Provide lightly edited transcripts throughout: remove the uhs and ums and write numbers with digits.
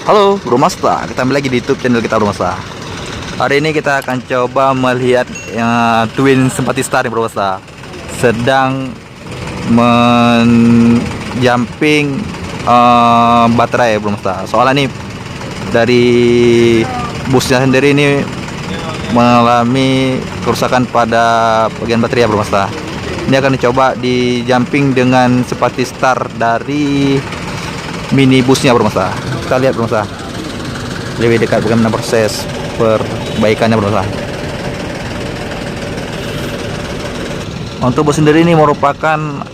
Halo Bro Masta, kita kembali lagi di YouTube channel kita Bro Masta. Hari ini kita akan coba melihat Twin Sympathy Star nih Bro Masta. Sedang menjumping baterai Bro Masta. Soalnya nih dari busnya sendiri ini mengalami kerusakan pada bagian baterai ya Bro Masta. Ini akan dicoba di jumping dengan Sympathy Star dari minibusnya Bro Masta. Kita lihat Bro Masta lebih dekat bagaimana proses perbaikannya Bro Masta. Untuk bus sendiri ini merupakan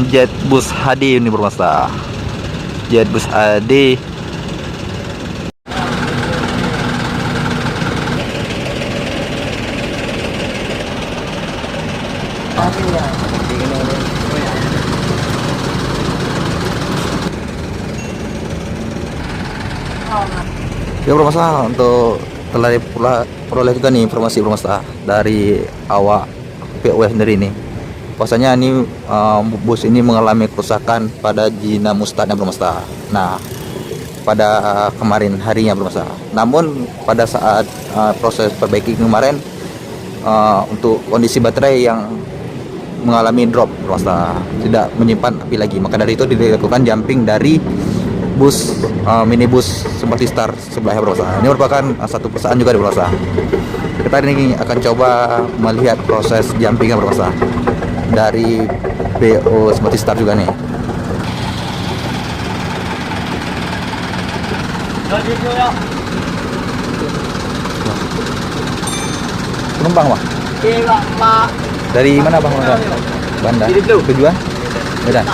jet bus HD ini Bro Masta. Jet bus HD ya Bro Masta. Untuk telah peroleh juga nih informasi Bro Masta dari awak POW sendiri ini, bahwasanya ini bus ini mengalami kerusakan pada Jina Mustadnya Bro Masta. Nah, pada kemarin harinya Bro Masta. Namun pada saat proses perbaiki kemarin, untuk kondisi baterai yang mengalami drop Bro Masta, tidak menyimpan api lagi. Maka dari itu dilakukan jumping dari bus minibus Sympathy Star sebelahnya Bro Masta. Ini merupakan satu perusahaan juga di Bro Masta. Kita ini akan coba melihat proses jumpingnya Bro Masta dari PO Sympathy Star juga nih. Penumpang Bang? Dari mana Bang? Bandar. Tujuan? Medan.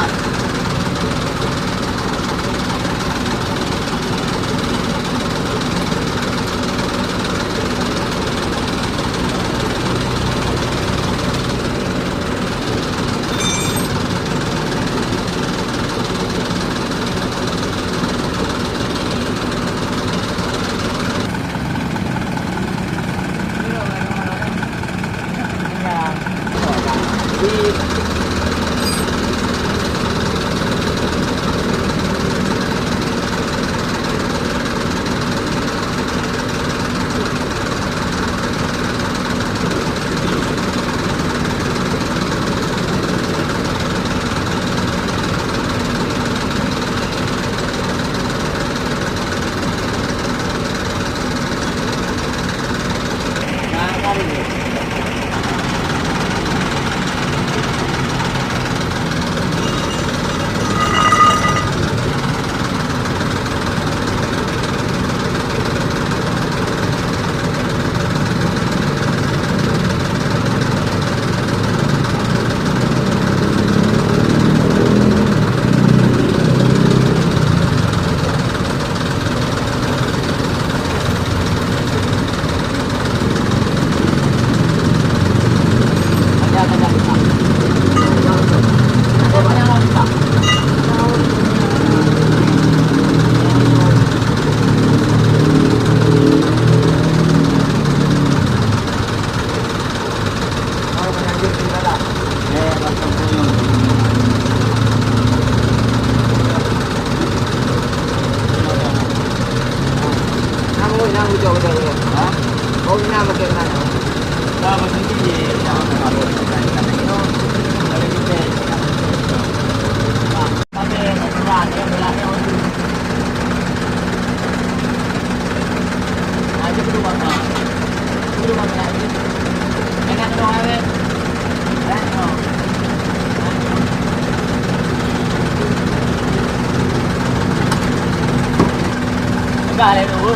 Vale, dulu.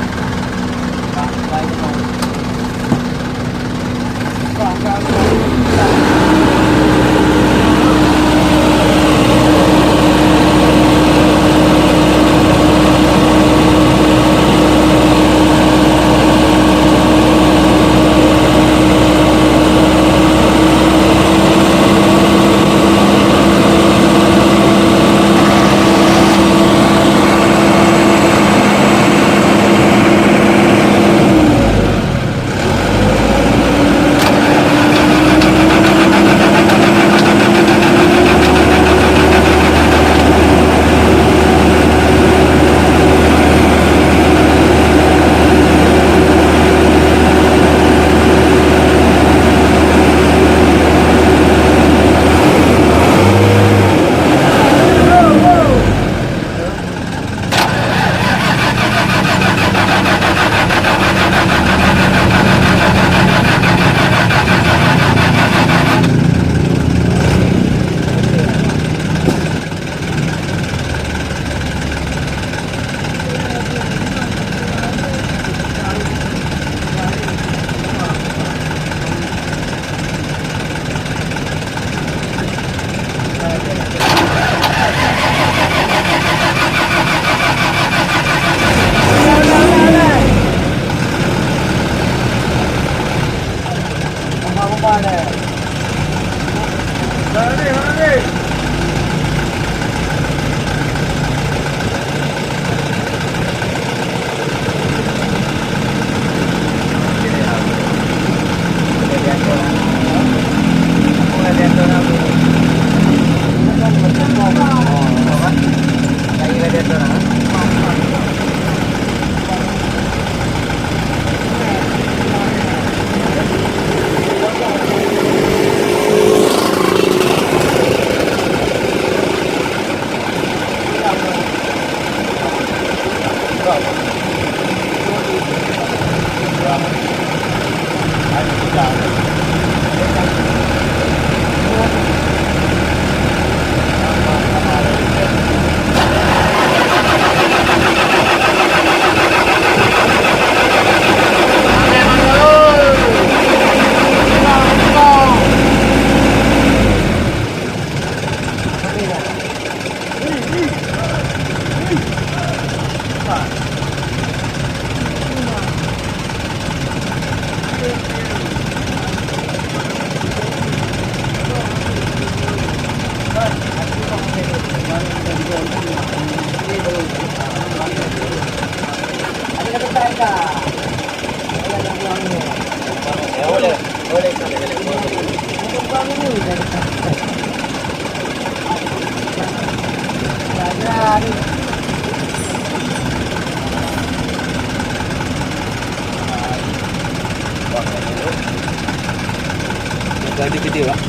Lagi video lah.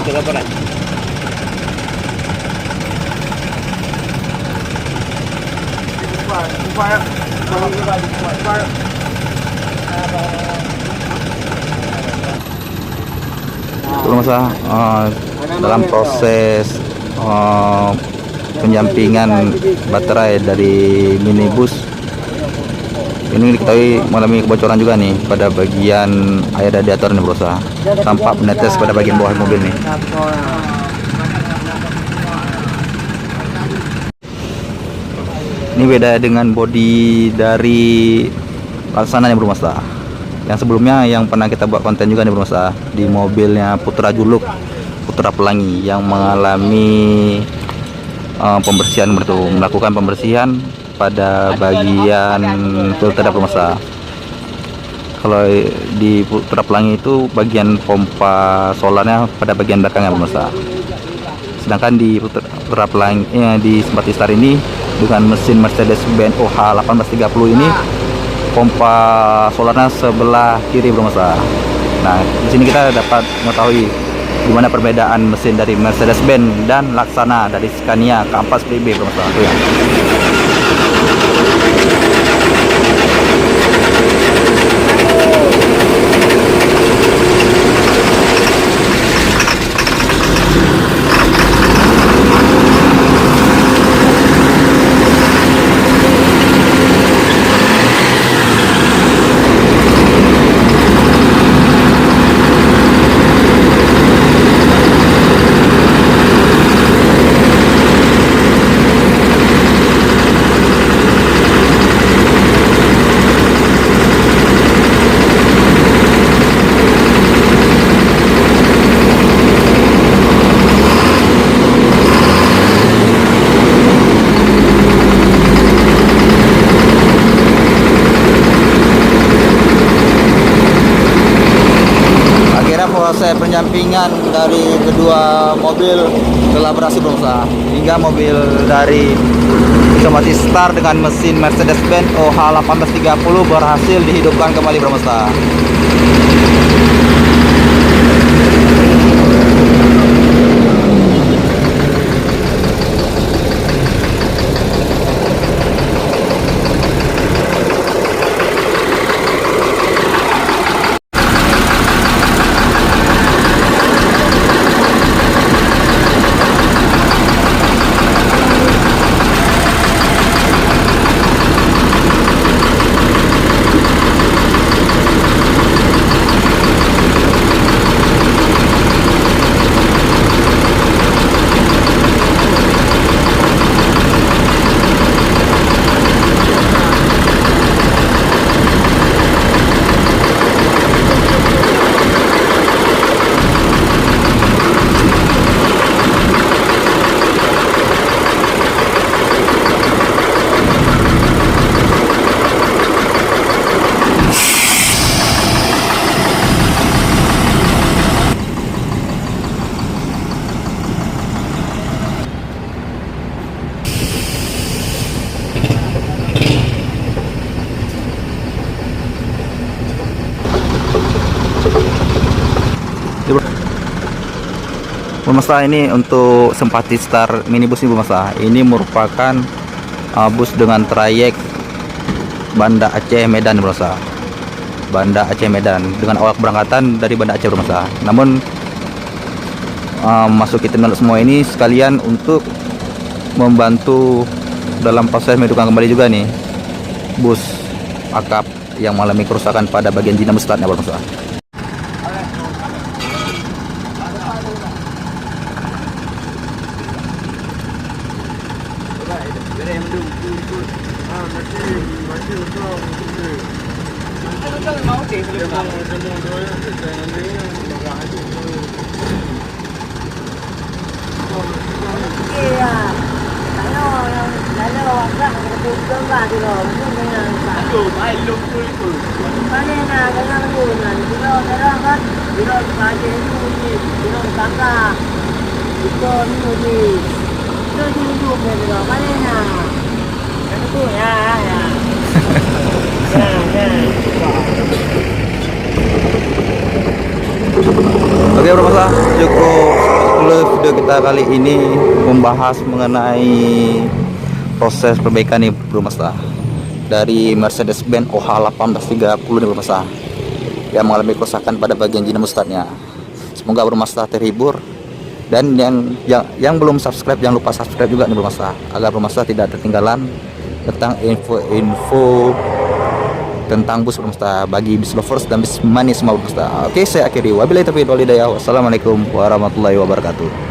Untuk laporan. Belum masalah dalam proses penyampingan baterai dari minibus ini diketahui mengalami kebocoran juga nih pada bagian air radiator nih berusaha tampak menetes pada bagian bawah mobil nih. Ini beda dengan bodi dari Laksana nih bermasalah. Yang sebelumnya yang pernah kita buat konten juga nih bermasalah di mobilnya Putra Juluk, Putra Pelangi yang mengalami pembersihan melakukan pembersihan pada bagian filter bermasalah. Kalau di Putra Pelangi itu bagian pompa solarnya pada bagian belakangnya bermasalah. Sedangkan di Putra Pelangi di Simpati Star ini dengan mesin Mercedes-Benz OH 1830 ini pompa solarnya sebelah kiri bermasalah. Nah, di sini kita dapat mengetahui di mana perbedaan mesin dari Mercedes-Benz dan Laksana dari Scania K4 PB bermasalah. Tuh ya. Proses penyampingan dari kedua mobil telah berhasil berusaha hingga mobil dari Simpati Star dengan mesin Mercedes-Benz OH 1830 berhasil dihidupkan kembali bermesta. Bermasalah ini untuk Simpati Star minibus ini bermasalah. Ini merupakan bus dengan trayek Banda Aceh Medan Bro. Banda Aceh Medan dengan awal keberangkatan dari Banda Aceh Bro. Namun masuki terminal semua ini sekalian untuk membantu dalam proses menghidupkan kembali juga nih bus akap yang mengalami kerusakan pada bagian dinamo startnya Bro. Oke Bro, cukup video kita kali ini membahas mengenai proses perbaikan nih Bro dari Mercedes-Benz OH1830 nih Bro yang mengalami kerusakan pada bagian dinamo startnya. Semoga Bro terhibur, dan yang belum subscribe jangan lupa subscribe juga nih Bro agar Bro tidak tertinggalan tentang info tentang bus Bro bagi bis lovers dan bis manis semua Bro. Oke, saya akhiri. Wabillahi taufiq wal hidayah. Wassalamualaikum warahmatullahi wabarakatuh.